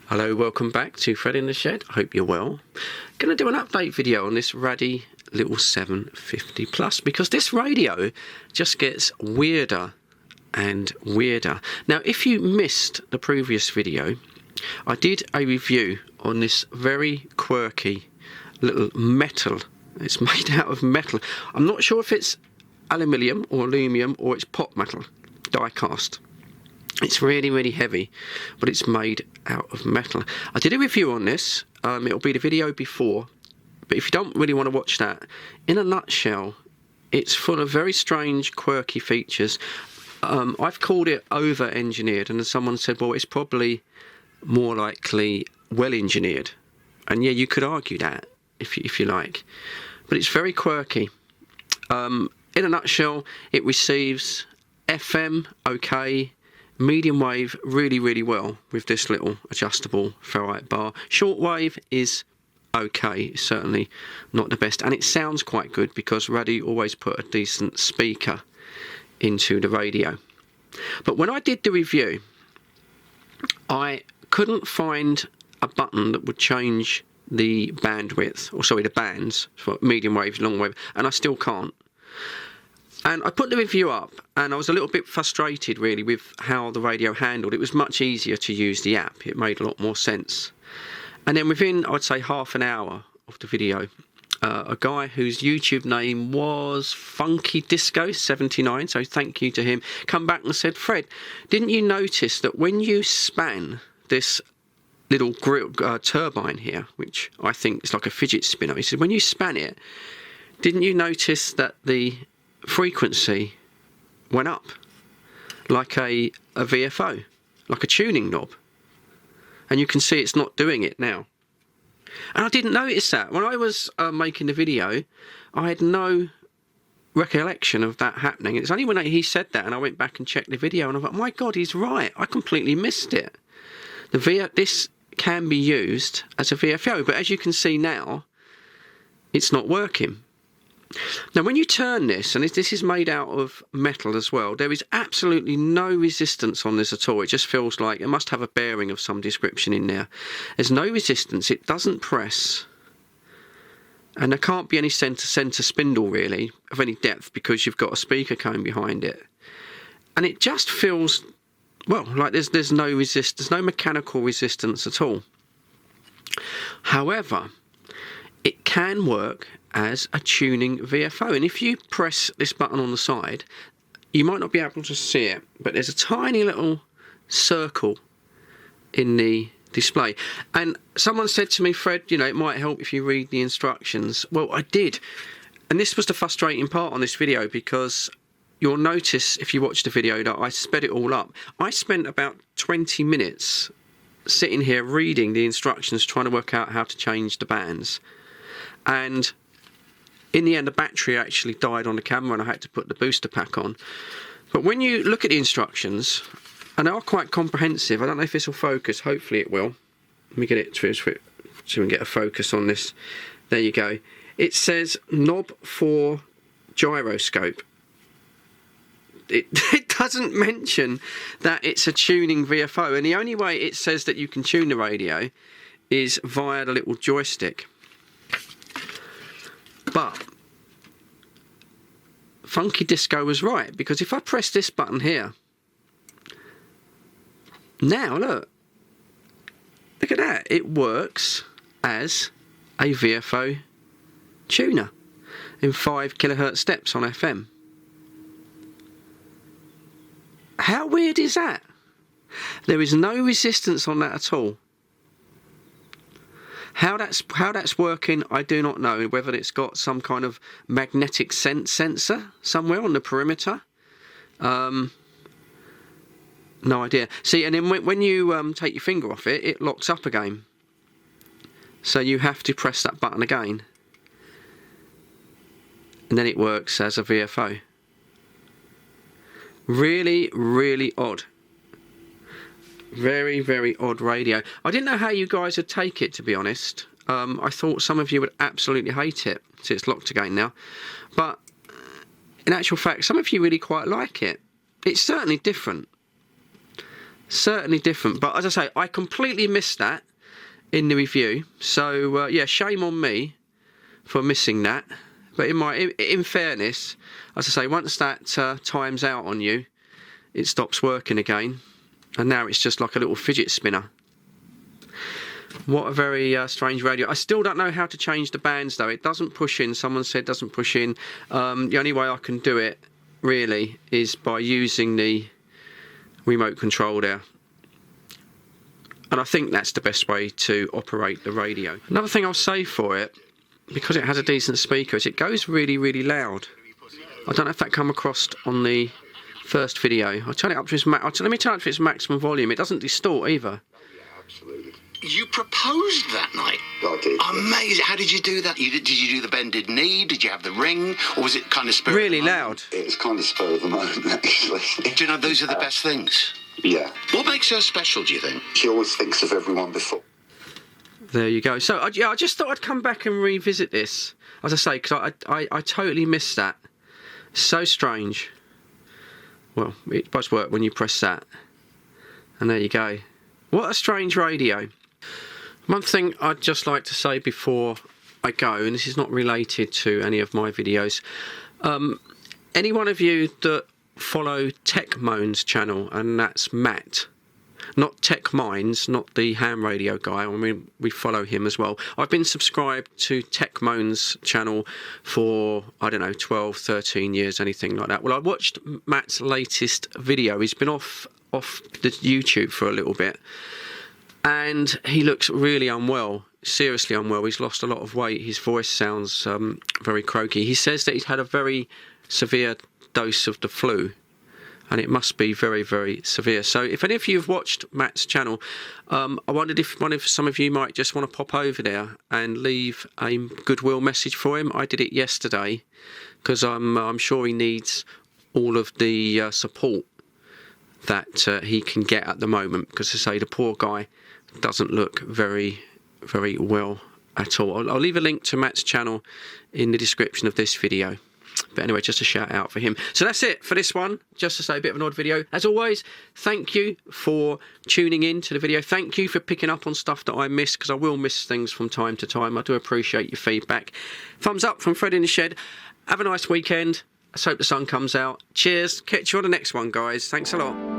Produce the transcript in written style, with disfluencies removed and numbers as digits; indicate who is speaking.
Speaker 1: Hello, welcome back to Fred in the Shed. I hope you're well. Going to do an update video on this RADDY little 750 Plus because this radio just gets weirder and weirder. Now, if you missed the previous video, I did a review on this very quirky little metal. It's made out of metal. I'm not sure if it's aluminium or aluminum or it's pot metal, die cast. It's really, really heavy, but it's made out of metal. I did a review on this. It'll be the video before, but if you don't really want to watch that, in a nutshell, it's full of very strange, quirky features. I've called it over-engineered, and someone said, well, it's probably more likely well-engineered. And yeah, you could argue that, if you like. But it's very quirky. In a nutshell, it receives FM, okay, medium wave really, really well with this little adjustable ferrite bar. Shortwave is okay, it's certainly not the best, and it sounds quite good because RADDY always put a decent speaker into the radio. But when I did the review, I couldn't find a button that would change the bandwidth, or sorry, the bands for medium wave, long wave, and I still can't. And I put the review up, and I was a little bit frustrated, really, with how the radio handled. It was much easier to use the app. It made a lot more sense. And then within, I'd say, half an hour of the video, a guy whose YouTube name was Funky Disco 79, so thank you to him, come back and said, Fred, didn't you notice that when you span this little grill, turbine here, which I think is like a fidget spinner, he said, when you span it, didn't you notice that the frequency went up like a VFO, like a tuning knob, and you can see it's not doing it now. And I didn't notice that when I was making the video. I had no recollection of that happening. It's only when he said that and I went back and checked the video and I thought, my God, he's right, I completely missed it. This can be used as a VFO, but as you can see now, it's not working. Now, when you turn this, and this is made out of metal as well, there is absolutely no resistance on this at all. It just feels like it must have a bearing of some description in there. There's no resistance. It doesn't press. And there can't be any centre spindle, really, of any depth because you've got a speaker cone behind it. And it just feels, well, like there's no resistance, there's no mechanical resistance at all. However, it can work as a tuning VFO, and if you press this button on the side, you might not be able to see it, but there's a tiny little circle in the display. And someone said to me, Fred, you know, it might help if you read the instructions. Well, I did, and this was the frustrating part on this video, because you'll notice if you watch the video that I sped it all up. I spent about 20 minutes sitting here reading the instructions, trying to work out how to change the bands. And in the end, the battery actually died on the camera and I had to put the booster pack on. But when you look at the instructions, and they are quite comprehensive, I don't know if this will focus, hopefully it will. Let me get it so we can get a focus on this. There you go. It says knob for gyroscope. It doesn't mention that it's a tuning VFO, and the only way it says that you can tune the radio is via the little joystick. But Funky Disco was right, because if I press this button here, now look at that, it works as a VFO tuner in 5 kilohertz steps on FM. How weird is that? There is no resistance on that at all. How that's working, I do not know. Whether it's got some kind of magnetic sensor somewhere on the perimeter, no idea. See, and then when you take your finger off it, it locks up again. So you have to press that button again, and then it works as a VFO. Really, really odd. Very, very odd radio. I didn't know how you guys would take it, to be honest. I thought some of you would absolutely hate it. See, it's locked again now. But in actual fact, some of you really quite like it. It's certainly different. certainly different. But as I say, I completely missed that in the review. So yeah, shame on me for missing that. But in fairness, as I say, once that times out on you, it stops working again, and now it's just like a little fidget spinner. What a very strange radio. I still don't know how to change the bands though. It doesn't push in. Someone said it doesn't push in. The only way I can do it really is by using the remote control there. And I think that's the best way to operate the radio. Another thing I'll say for it, because it has a decent speaker, is it goes really, really loud. I don't know if that come across on the first video. I'll turn it up to its let me turn it to its maximum volume. It doesn't distort either.
Speaker 2: Yeah, absolutely.
Speaker 3: You proposed that night.
Speaker 2: I did.
Speaker 3: Amazing. How did you do that? Did you do the bended knee? Did you have the ring? Or was it kind of spur
Speaker 1: really
Speaker 3: of the
Speaker 1: loud?
Speaker 3: moment?
Speaker 2: It was kind of spur of the moment, actually.
Speaker 3: Do you know, those are the best things.
Speaker 2: Yeah.
Speaker 3: What makes her special, do you think?
Speaker 2: She always thinks of everyone before.
Speaker 1: There you go. So yeah, I just thought I'd come back and revisit this, as I say, because I totally missed that. So strange. Well, it does work when you press that, and there you go. What a strange radio. One thing I'd just like to say before I go, and this is not related to any of my videos, any one of you that follow Tech Moan's channel, and that's Matt, not Tech Minds, not the ham radio guy. I mean, we follow him as well. I've been subscribed to Tech Moan's channel for, I don't know, 12, 13 years, anything like that. Well, I watched Matt's latest video. He's been off the YouTube for a little bit, and he looks really unwell, seriously unwell. He's lost a lot of weight. His voice sounds very croaky. He says that he's had a very severe dose of the flu, and it must be very, very severe. So if any of you have watched Matt's channel, I wondered if some of you might just want to pop over there and leave a goodwill message for him. I did it yesterday because I'm sure he needs all of the support that he can get at the moment, because, as I say, the poor guy doesn't look very, very well at all. I'll leave a link to Matt's channel in the description of this video. But anyway, just a shout out for him. So that's it for this one. Just to say, a bit of an odd video. As always, thank you for tuning in to the video. Thank you for picking up on stuff that I missed, because I will miss things from time to time. I do appreciate your feedback. Thumbs up from Fred in the Shed. Have a nice weekend. Let's hope the sun comes out. Cheers. Catch you on the next one, guys. Thanks a lot.